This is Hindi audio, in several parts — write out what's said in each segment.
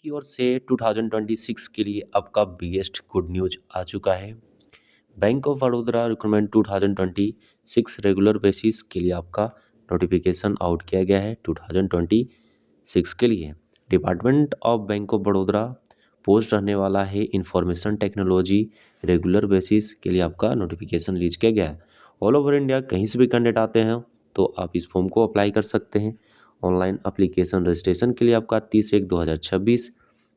की ओर से 2026 के लिए आपका बिगेस्ट गुड न्यूज आ चुका है। Bank of Baroda recruitment 2026 regular basis के लिए आपका नोटिफिकेशन आउट किया गया है 2026 के लिए। Department of bank of Baroda post रहने वाला है इंफॉर्मेशन टेक्नोलॉजी रेगुलर बेसिस के लिए आपका नोटिफिकेशन रिलीज किया गया है। ऑल ओवर इंडिया कहीं से भी कैंडिडेट आते हैं तो आप इस फॉर्म को अप्लाई कर सकते हैं। ऑनलाइन एप्लीकेशन रजिस्ट्रेशन के लिए आपका 30/1/2026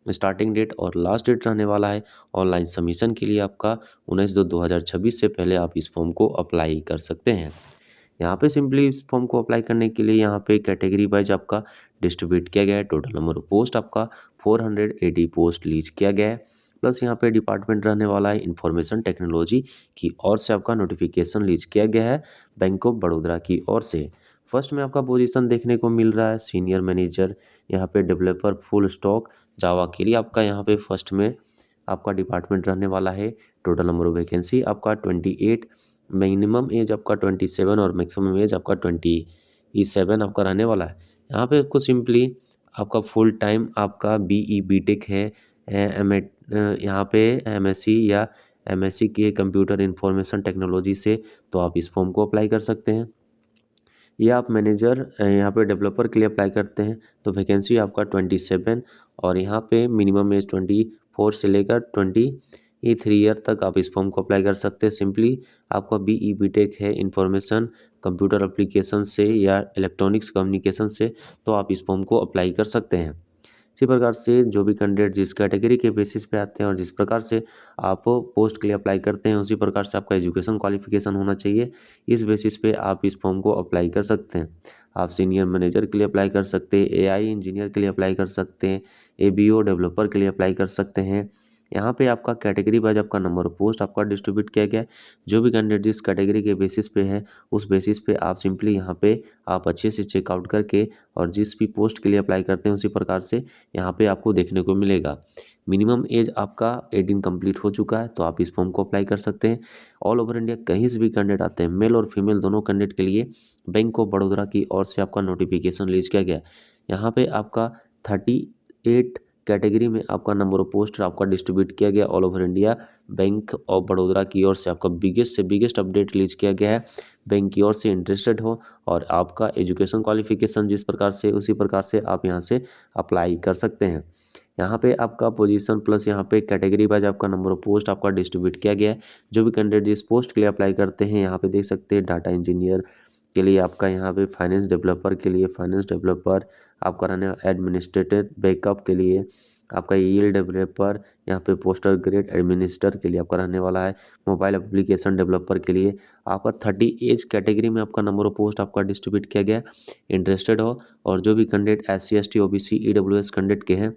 स्टार्टिंग डेट और लास्ट डेट रहने वाला है। ऑनलाइन सबमिशन के लिए आपका 19/2/2026 से पहले आप इस फॉर्म को अप्लाई कर सकते हैं। यहाँ पे सिंपली इस फॉर्म को अप्लाई करने के लिए यहाँ पे कैटेगरी वाइज आपका डिस्ट्रीब्यूट किया गया है। टोटल नंबर ऑफ पोस्ट आपका 480 पोस्ट लीज किया गया है। प्लस यहाँ पे डिपार्टमेंट रहने वाला है इंफॉर्मेशन टेक्नोलॉजी की ओर से आपका नोटिफिकेशन लीज किया गया है बैंक ऑफ बड़ौदा की ओर से। फर्स्ट में आपका पोजीशन देखने को मिल रहा है सीनियर मैनेजर, यहाँ पे डेवलपर फुल स्टॉक जावा के लिए आपका यहाँ पे फर्स्ट में आपका डिपार्टमेंट रहने वाला है। टोटल नंबर ऑफ वैकेंसी आपका 28, मिनिमम एज आपका 27 और मैक्सिमम एज आपका 27 आपका रहने वाला है। यहाँ पे आपको सिंपली आपका फुल टाइम आपका BE BTech है, एम यहाँ पे MSc या MSc के कंप्यूटर इंफॉर्मेशन टेक्नोलॉजी से, तो आप इस फॉर्म को अप्लाई कर सकते हैं। या आप मैनेजर यहाँ पे डेवलपर के लिए अप्लाई करते हैं तो वैकेंसी आपका 27 और यहाँ पे मिनिमम एज 24 से लेकर 23 ईयर तक आप इस फॉर्म को अप्लाई कर सकते हैं। सिंपली आपका BE BTech है इंफॉर्मेशन कंप्यूटर एप्लीकेशन से या इलेक्ट्रॉनिक्स कम्युनिकेशन से, तो आप इस फॉर्म को अप्लाई कर सकते हैं। इसी प्रकार से जो भी कैंडिडेट जिस कैटेगरी के बेसिस पे आते हैं और जिस प्रकार से आप पोस्ट के लिए अप्लाई करते हैं उसी प्रकार से आपका एजुकेशन क्वालिफिकेशन होना चाहिए। इस बेसिस पे आप इस फॉर्म को अप्लाई कर सकते हैं। आप सीनियर मैनेजर के लिए अप्लाई कर सकते हैं, AI इंजीनियर के लिए अप्लाई कर सकते हैं, ABO डेवलपर के लिए अप्लाई कर सकते हैं। यहाँ पे आपका कैटेगरी वाइज आपका नंबर ऑफ पोस्ट आपका डिस्ट्रीब्यूट किया गया है। जो भी कैंडिडेट जिस कैटेगरी के बेसिस पे है उस बेसिस पे आप सिंपली यहाँ पे आप अच्छे से चेकआउट करके और जिस भी पोस्ट के लिए अप्लाई करते हैं उसी प्रकार से यहाँ पे आपको देखने को मिलेगा। मिनिमम एज आपका 18 कंप्लीट हो चुका है तो आप इस फॉर्म को अप्लाई कर सकते हैं। ऑल ओवर इंडिया कहीं से भी कैंडिडेट आते हैं, मेल और फीमेल दोनों कैंडिडेट के लिए बैंक ऑफ बड़ौदा की ओर से आपका नोटिफिकेशन रिलीज किया गया। यहाँ पे आपका 38 कैटेगरी में आपका नंबर ऑफ पोस्ट आपका डिस्ट्रीब्यूट किया गया all over India. Bank of Baroda की ओर से आपका बिगेस्ट से बिगेस्ट अपडेट रिलीज किया गया है। बैंक की ओर से इंटरेस्टेड हो और आपका एजुकेशन क्वालिफिकेशन जिस प्रकार से उसी प्रकार से आप यहाँ से अप्लाई कर सकते हैं। यहाँ पे आपका पोजीशन प्लस यहाँ पे कैटेगरी वाइज आपका नंबर ऑफ पोस्ट आपका डिस्ट्रीब्यूट किया गया है। जो भी कैंडिडेट जिस पोस्ट के लिए अप्लाई करते हैं यहाँ पे देख सकते हैं डाटा इंजीनियर के लिए आपका यहाँ पे फाइनेंस डेवलपर के लिए फाइनेंस डेवलपर आपका रहने एडमिनिस्ट्रेटिव बैकअप के लिए आपका यील्ड डेवलपर यहाँ पे पोस्टर ग्रेड एडमिनिस्टर के लिए आपका रहने वाला है। मोबाइल एप्लीकेशन डेवलपर के लिए आपका 30 एज कैटेगरी में आपका नंबर ऑफ पोस्ट आपका डिस्ट्रीब्यूट किया गया है। इंटरेस्टेड हो और जो भी candidate SC ST OBC EWS candidate के हैं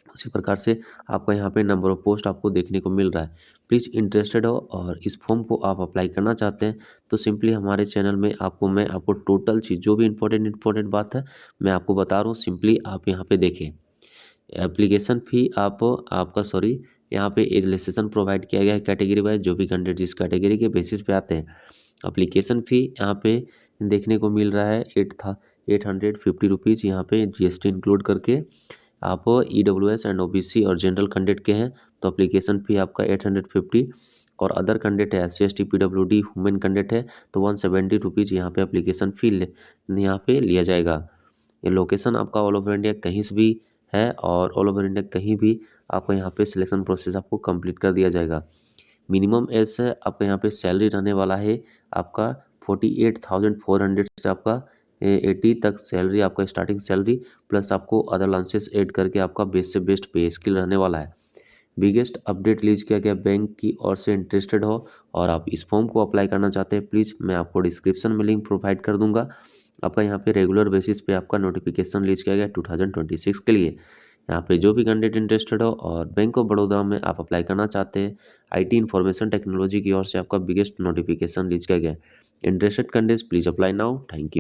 उसी प्रकार से आपका यहाँ पे नंबर ऑफ पोस्ट आपको देखने को मिल रहा है। प्लीज़ इंटरेस्टेड हो और इस फॉर्म को आप अप्लाई करना चाहते हैं तो सिंपली हमारे चैनल में मैं आपको टोटल चीज़ जो भी इंपॉर्टेंट बात है मैं आपको बता रहा हूँ। सिंपली आप यहाँ पे देखें एप्लीकेशन फ़ी आपका यहाँ पे एज रजिस्ट्रेशन प्रोवाइड किया गया है कैटेगरी वाइज। जो भी कैंडिडेट जिस कैटेगरी के बेसिस पे आते हैं एप्लीकेशन फ़ी यहाँ पे देखने को मिल रहा है 850 रुपीज़ यहाँ पे GST इंक्लूड करके। आप EWS एंड OBC और जनरल कैंडिडेट के हैं तो एप्लीकेशन फ़ी आपका 850 और अदर कैंडिडेट है SC ST PWD women candidate है तो 170 रुपीज़ यहाँ पे एप्लीकेशन फ़ी यहाँ पे लिया जाएगा। ये लोकेशन आपका ऑल ओवर इंडिया कहीं से भी है और ऑल ओवर इंडिया कहीं भी आपको यहाँ पे सिलेक्शन प्रोसेस आपको कंप्लीट कर दिया जाएगा। मिनिमम एज से आपका यहाँ पे सैलरी रहने वाला है आपका 48,400 से आपका 80 तक सैलरी आपका स्टार्टिंग सैलरी प्लस आपको अदर अलाउंसेस ऐड करके आपका बेस्ट से बेस्ट पे स्किल रहने वाला है। बिगेस्ट अपडेट रिलीज किया गया बैंक की ओर से। इंटरेस्टेड हो और आप इस फॉर्म को अप्लाई करना चाहते हैं प्लीज़ मैं आपको डिस्क्रिप्शन में लिंक प्रोवाइड कर दूंगा। आपका यहाँ पे रेगुलर बेसिस पे आपका नोटिफिकेशन रिलीज किया गया 2026 के लिए। यहाँ पे जो भी कैंडिडेट इंटरेस्टेड हो और बैंक ऑफ बड़ौदा में आप अप्लाई करना चाहते हैं IT इंफॉर्मेशन टेक्नोलॉजी की ओर से आपका बिगेस्ट नोटिफिकेशन रिलीज किया गया। Interested candidates please apply now. Thank you.